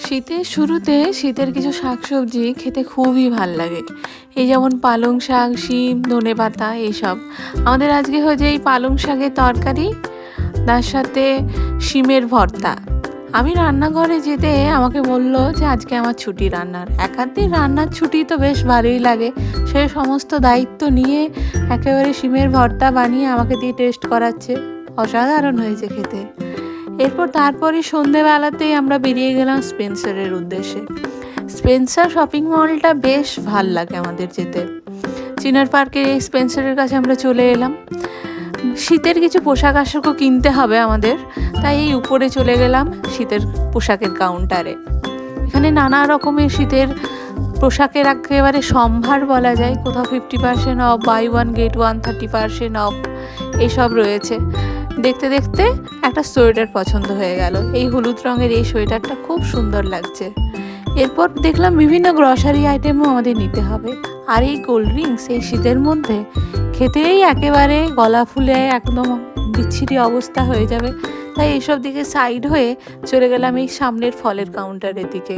শীতের শুরুতে শীতের কিছু শাকসবজি খেতে খুবই ভাল লাগে। এই যেমন পালং শাক, শিম, ধনেপাতা এইসব। আমাদের আজকে হয়েছে এই পালং শাকের তরকারি, তার সাথে শিমের ভর্তা। আমি রান্নাঘরে যেতে আমাকে বললো যে আজকে আমার ছুটি রান্নার। এক দিন রান্নার ছুটি তো বেশ ভালোই লাগে। সে সমস্ত দায়িত্ব নিয়ে একেবারে শিমের ভর্তা বানিয়ে আমাকে দিয়ে টেস্ট করাচ্ছে। অসাধারণ হয়েছে খেতে। তারপরে সন্ধেবেলাতেই আমরা বেরিয়ে গেলাম স্পেন্সারের উদ্দেশ্যে। স্পেন্সার শপিং মলটা বেশ ভাল লাগে আমাদের যেতে। চিনার পার্কের এই স্পেন্সারের কাছে আমরা চলে এলাম। শীতের কিছু পোশাক আশাকও কিনতে হবে আমাদের, তাই এই উপরে চলে গেলাম শীতের পোশাকের কাউন্টারে। এখানে নানা রকমের শীতের পোশাকের একেবারে সম্ভার বলা যায়। কোথাও 50% অফ, বাই 1 গেট 1 30% অফ এইসব রয়েছে। দেখতে দেখতে একটা সোয়েটার পছন্দ হয়ে গেল। এই হলুদ রঙের এই সোয়েটারটা খুব সুন্দর লাগছে। এরপর দেখলাম বিভিন্ন গ্রসারি আইটেমও আমাদের নিতে হবে। আর এই কোল্ড ড্রিঙ্কস এই শীতের মধ্যে খেতেই একেবারে গলা ফুলে একদম বিচ্ছিরি অবস্থা হয়ে যাবে। তাই এইসব দিকে সাইড হয়ে চলে গেলাম এই সামনের ফলের কাউন্টারের দিকে।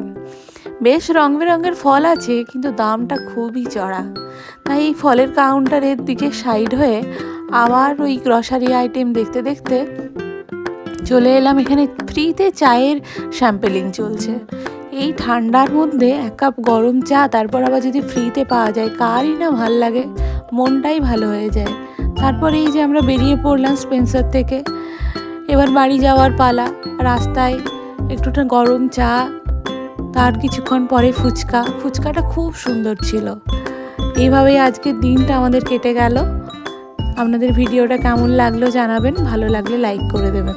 বেশ রং বেরঙের ফল আছে, কিন্তু দামটা খুবই চড়া। তাই এই ফলের কাউন্টারের দিকে সাইড হয়ে আবার ওই গ্রসারি আইটেম দেখতে দেখতে চলে এলাম। এখানে ফ্রিতে চায়ের স্যাম্পেলিং চলছে। এই ঠান্ডার মধ্যে 1 কাপ গরম চা, তারপর আবার যদি ফ্রিতে পাওয়া যায়, কারই না ভাল লাগে, মনটাই ভালো হয়ে যায়। তারপরে এই যে আমরা বেরিয়ে পড়লাম স্পেন্সার থেকে। এবার বাড়ি যাওয়ার পালা। রাস্তায় একটুটা গরম চা, তার কিছুক্ষণ পরে ফুচকাটা খুব সুন্দর ছিল। এইভাবেই আজকের দিনটা আমাদের কেটে গেল। আপনাদের ভিডিওটা কেমন লাগলো জানাবেন। ভালো লাগলে লাইক করে দেবেন।